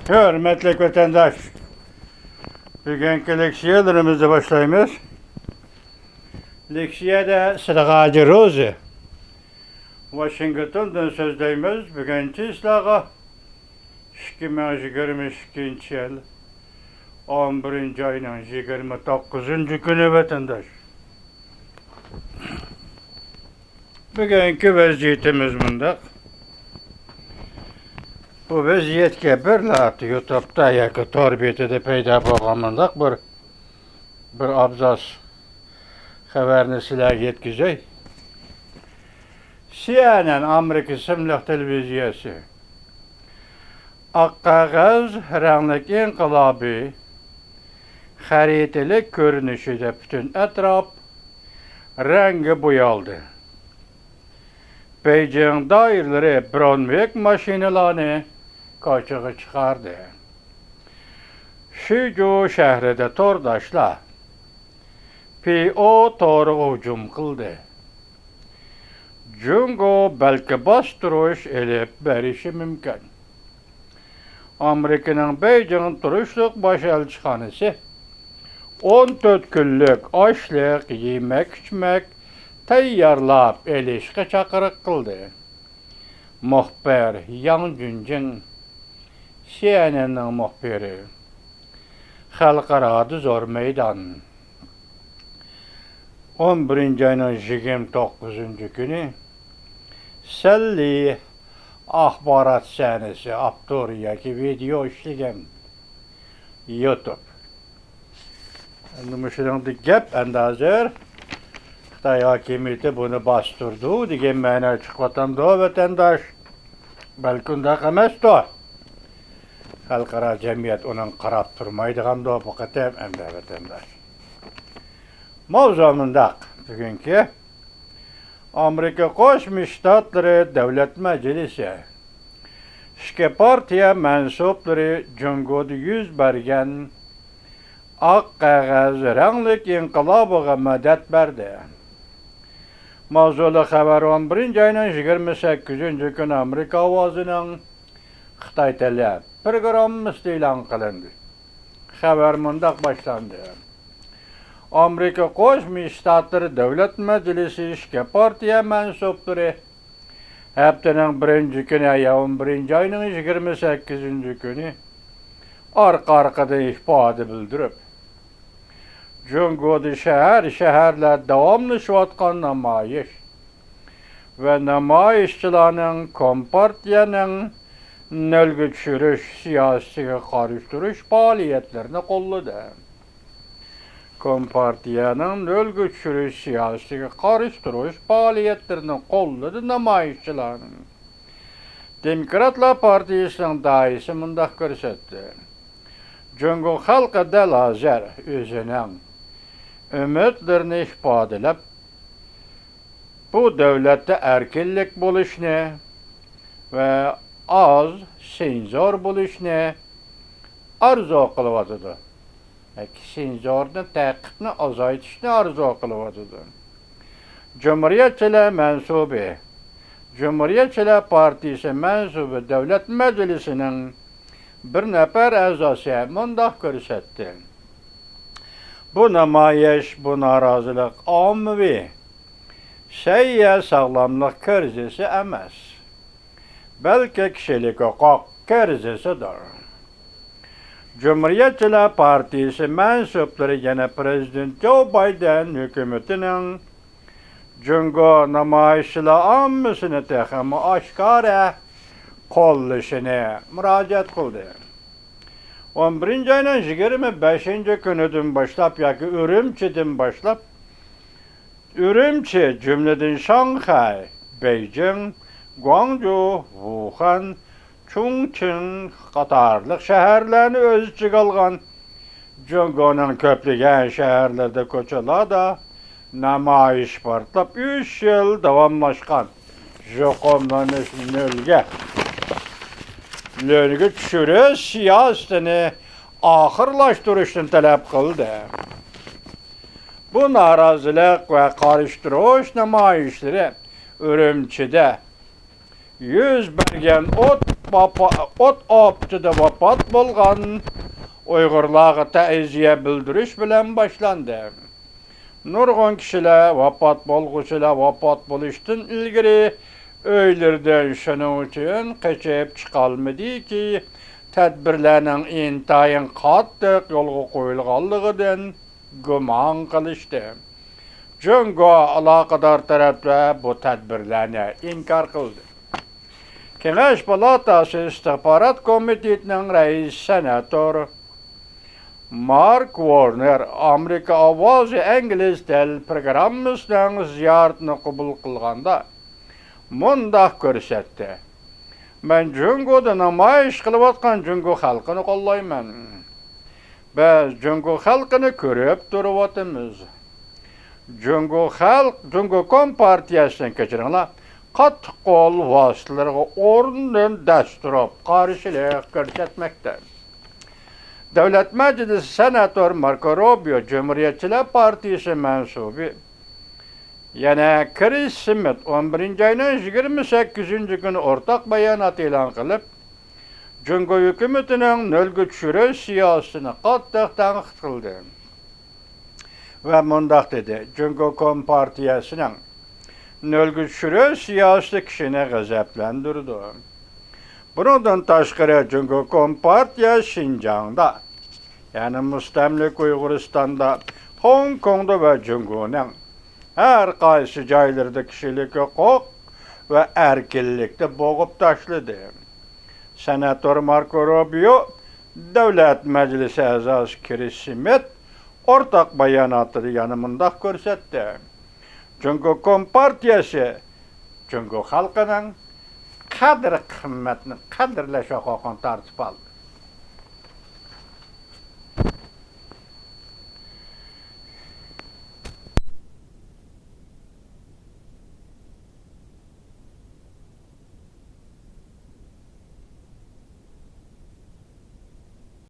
Hürmetli vatandaş, bugünkü leksiyalarımızı başlayımız. Leksiyada Sırağacı Rozi, Washington'dan sözleyimiz. Bugünkü islağı 2022 yıl 11. ayının 29. günü vatandaş. Bugünkü vaziyetimiz bunda. Bu vaziyetke bir latı YouTube'da yakı torbiyetede peyda bolğanmandaq bir abzas haberini sizlarga yetkizay. CNN Amerika simliq televiziyasi Akkağız rənglik inqilabi xariteli görünüşüde bütün etraf rengi boyaldı. Beijing dairleri Brownback maşinalarını kaçığı çıkardı. Şuju şehrede tordaşlar PO toru hücum kıldı. Jungo belki bastırış elip berişi mümkün. Amerika'nın Beijing turuşluk baş elçixanası 14 günlük açlık, yemek içmek tayyarlap elişki çakırık kıldı. Muhbir Yang Junjin, CNN'nin muhbiri, Halkara zor meydan. 11. ayının 29. günü Selli ahbarat sahnesi Abduriyaki video işlegen YouTube. Nümüşüden de gep endazır. Xitay hakimiyeti bunu bastırdı degen ma'na çıkvatan da vatandaş. Belki unda emas da. Xalqaro jamiyat onun qarab turmaydigan da bu qatam endi vatandaş. Mavzumundaq bugünkü Amerika Qo'shma Shtatlari Davlat Majlisi ishki partiya mansublari Jungoda yuz bergan oq qog'oz ranglik inqilobiga madad berdi. Mavzuli xabar 11. ayının 28. günü Amerika ovozining Xitoy tili programmasi e'lon qilindi. Xabar mundaq boshlandi. Amerika Qo'shma Shtatlari Davlat Majlisi ishki partiya mansublari haftaning 1. günü 11. ayının 28. günü arka-arkadan ifade bildirib Jungoda şehirler davamlı şuatkan namayiş ve namayişçilerin Kompartiyanın nölgü çürüş siyasiye karıştırış faaliyetlerini kolladı. Kompartiyanın nölgü çürüş siyasiye karıştırış faaliyetlerini kolladı namayişçilerin. Demokratlar Partiyasının daisi mundaq görsetdi. Jungo halkı da lazer özünün ümitlerini ifadelep bu devlette erkinlik buluşunu ve az senzor buluşunu arzu kılıvadıdı. Senzorunu takipini azaytışını arzu kılıvadıdı. Cumhuriyetçiler mensubu Cumhuriyetçiler Partisi mensubu Devlet Meclisi'nin bir nefer azası mundaq görsetdi. Bu namayiş, bu narazılık ommaviy seyya sağlamlık krizisi emas. Belki kişilik hukuk krizisidir. Cumhuriyetçiler Partisi mensupları yine Prezident Joe Biden hükümetinin Jungo namayişçiler ommasini texmi aşkara qollashini müracaat qildi. 11. ayının 25. günüdün başlap yoki Ürümçidən başlap Ürümçi cümleden Şanghay, Beijing, Guangzhou, Wuhan, Chongqing qatarlıq şəhərlərini öz içigə alğan Jungo'nun köplügən şəhərlərdə koçalarda namayiş partlap 3 yıl davamlaşqan Jokomlanış nölge çürüş siyasetini ahırlaştırışını talep kıldı. Bu narazılık ve karıştırış namayişleri Ürümçi'de yüz bergen ot opçıda vafat bolgan Uygurlarga ta'ziye bildiriş bilen başlandı. Nurgun kişiler vafat bolguçylar vafat boluşdan ilgiri öylerden şunun üçün keçip çıkalmadı ki tedbirlerinin intayın kattık yolga koyulganlygydan güman kılıştı. Jungo alakadar taraflar bu tedbirlerini inkar kıldı. Kengeş Palatası İstihbarat Komitesi'nin reis senatör Mark Warner Amerika Avazı İngiliz tel programımızdan ziyaretini kabul kılganda mundaq görsetdi. Men Jungo'da namayiş kılıp atkan Jungo halkını kollayman. Biz Jungo halkını körüp durup atımız. Jungo Kompartiyasından keçirinler. Qattiq qol vasıtlarına orundan dasturab qarşılık görsetmekte. Devlet Meclisi Senatör Marco Rubio Cumhuriyetçiler Partisi mensubu yana Chris Smith 11. ayının 28. günü ortak bayanat elan kılıp Jungo hükümetinin nölgü düşürü siyasetini qattiq tanqid kıldı. Ve mundaq dedi, Jungo Kompartiyasının nölgü düşürü siyasi kişini gazaplandırdı. Bundan taşqarı Jungo Kompartiya Şinjan'da, yani müstemlik Uyguristan'da, Hong Kong'da ve Jungo'nun her qaysı joylarda kişilik hukuk ve erkinlikte boğup taşladı. Senatör Marco Rubio, Devlet Meclisi azası Chris Smith, ortak bayanatı yanımında görsetti. Jungo Kompartiyası, Jungo halkının kadir kıymetini, kadirleş hukukunu tartışıp aldı.